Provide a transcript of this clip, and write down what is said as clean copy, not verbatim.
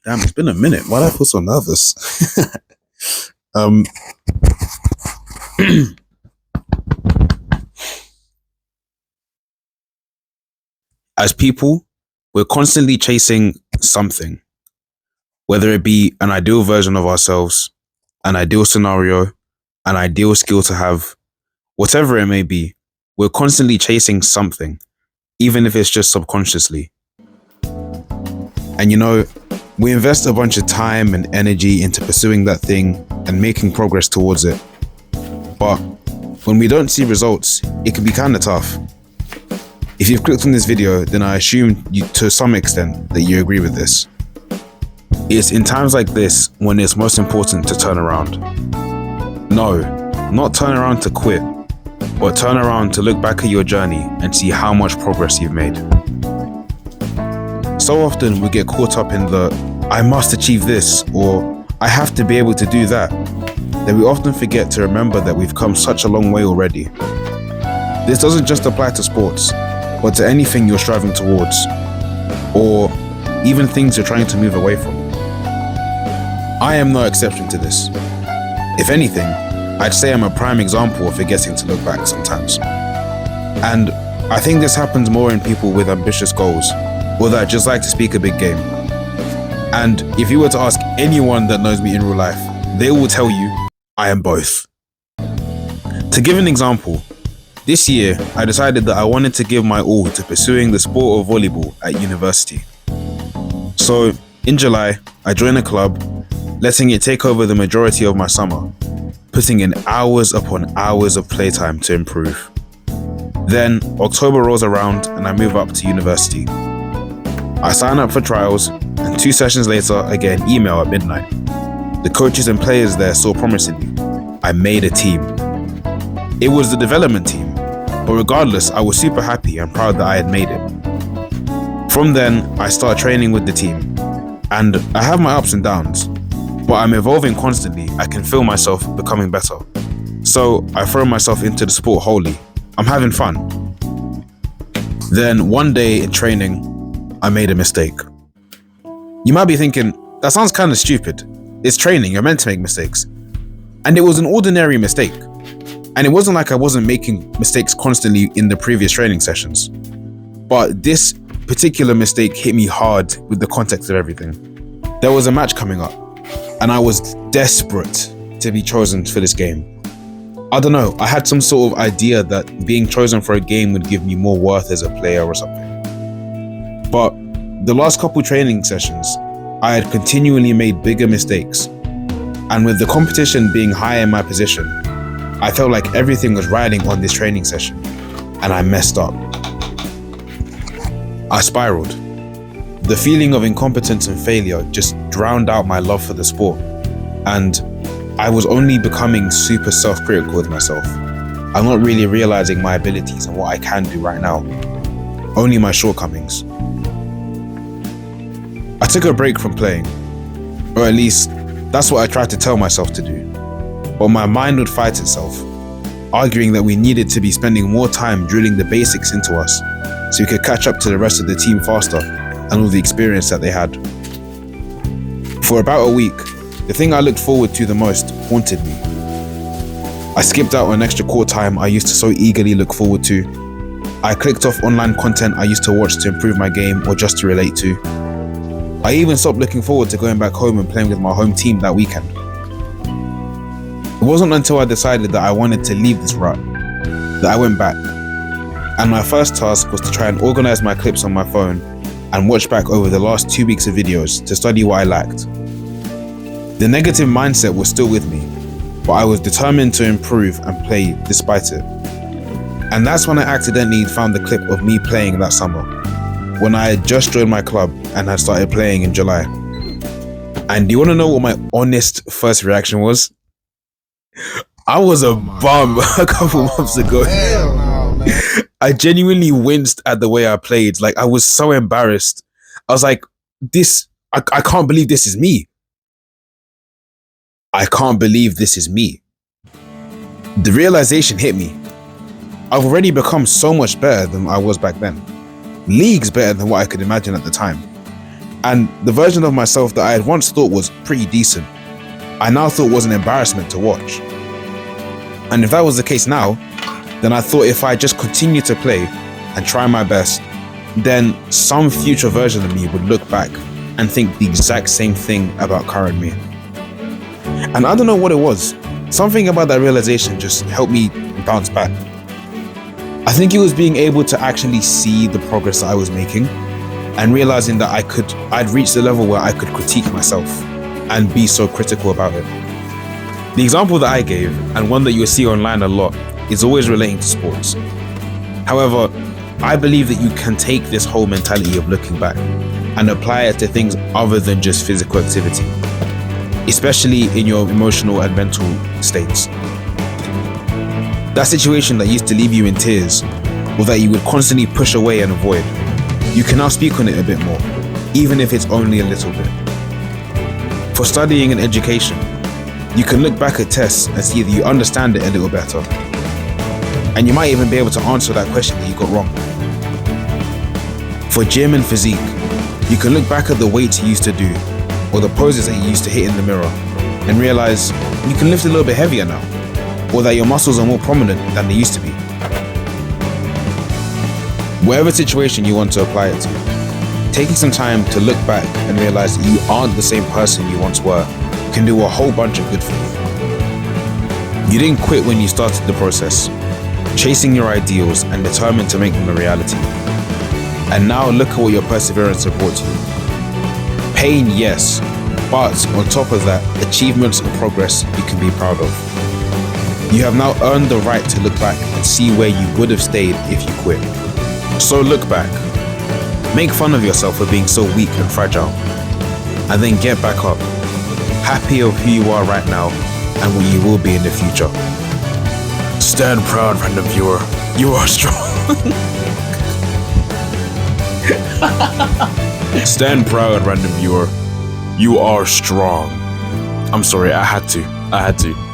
Damn, it's been a minute. Why did I feel so nervous? um, as people, we're constantly chasing something, whether it be an ideal version of ourselves, an ideal scenario, an ideal skill to have, whatever it may be. We're constantly chasing something, even if it's just subconsciously. And we invest a bunch of time and energy into pursuing that thing and making progress towards it. But when we don't see results, it can be kind of tough. If you've clicked on this video, then I assume to some extent that you agree with this. It's in times like this when it's most important to turn around. No, not turn around to quit, but turn around to look back at your journey and see how much progress you've made. So often we get caught up in the, I must achieve this, or I have to be able to do that we often forget to remember that we've come such a long way already. This doesn't just apply to sports, but to anything you're striving towards, or even things you're trying to move away from. I am no exception to this. If anything, I'd say I'm a prime example of forgetting to look back sometimes. And I think this happens more in people with ambitious goals, or that just like to speak a big game. And if you were to ask anyone that knows me in real life, they will tell you I am both. To give an example, this year I decided that I wanted to give my all to pursuing the sport of volleyball at university. So in July, I joined a club, letting it take over the majority of my summer, putting in hours upon hours of playtime to improve. Then October rolls around and I move up to university. I sign up for trials, and 2 sessions later I get an email at midnight. The coaches and players there saw promise in me. I made a team. It was the development team, but regardless, I was super happy and proud that I had made it. From then, I start training with the team, and I have my ups and downs, but I'm evolving constantly. I can feel myself becoming better. So I throw myself into the sport wholly. I'm having fun. Then one day in training, I made a mistake. You might be thinking, that sounds kind of stupid. It's training, you're meant to make mistakes. And it was an ordinary mistake. And it wasn't like I wasn't making mistakes constantly in the previous training sessions. But this particular mistake hit me hard with the context of everything. There was a match coming up, and I was desperate to be chosen for this game. I don't know, I had some sort of idea that being chosen for a game would give me more worth as a player or something. But the last couple training sessions, I had continually made bigger mistakes. And with the competition being high in my position, I felt like everything was riding on this training session, and I messed up. I spiraled. The feeling of incompetence and failure just drowned out my love for the sport, and I was only becoming super self-critical with myself. I'm not really realizing my abilities and what I can do right now, only my shortcomings. I took a break from playing, or at least that's what I tried to tell myself to do. But my mind would fight itself, arguing that we needed to be spending more time drilling the basics into us so we could catch up to the rest of the team faster and all the experience that they had. For about a week, the thing I looked forward to the most haunted me. I skipped out on extra court time I used to so eagerly look forward to. I clicked off online content I used to watch to improve my game or just to relate to. I even stopped looking forward to going back home and playing with my home team that weekend. It wasn't until I decided that I wanted to leave this rut that I went back. And my first task was to try and organize my clips on my phone and watch back over the last 2 weeks of videos to study what I lacked. The negative mindset was still with me, but I was determined to improve and play despite it. And that's when I accidentally found the clip of me playing that summer, when I had just joined my club and had started playing in July. And do you want to know what my honest first reaction was? I was a bum a couple months ago. I genuinely winced at the way I played. Like, I was so embarrassed. I was like, I can't believe this is me. I can't believe this is me. The realization hit me. I've already become so much better than I was back then. Leagues better than what I could imagine at the time. And the version of myself that I had once thought was pretty decent, I now thought was an embarrassment to watch. And if that was the case now, then I thought if I just continued to play and try my best, then some future version of me would look back and think the exact same thing about current me. And I don't know what it was. Something about that realization just helped me bounce back. I think it was being able to actually see the progress that I was making and realizing that I'd reached the level where I could critique myself and be so critical about it. The example that I gave, and one that you'll see online a lot, is always relating to sports. However, I believe that you can take this whole mentality of looking back and apply it to things other than just physical activity, especially in your emotional and mental states. That situation that used to leave you in tears, or that you would constantly push away and avoid, you can now speak on it a bit more, even if it's only a little bit. For studying and education, you can look back at tests and see that you understand it a little better. And you might even be able to answer that question that you got wrong. For gym and physique, you can look back at the weights you used to do, or the poses that you used to hit in the mirror, and realize you can lift a little bit heavier now, or that your muscles are more prominent than they used to be. Whatever situation you want to apply it to, taking some time to look back and realize that you aren't the same person you once were can do a whole bunch of good for you. You didn't quit when you started the process, chasing your ideals and determined to make them a reality. And now look at what your perseverance has brought you. Pain, yes, but on top of that, achievements and progress you can be proud of. You have now earned the right to look back and see where you would have stayed if you quit. So look back, make fun of yourself for being so weak and fragile, and then get back up, happy of who you are right now and what you will be in the future. Stand proud, random viewer. You are strong. Stand proud, random viewer. You are strong. I'm sorry, I had to.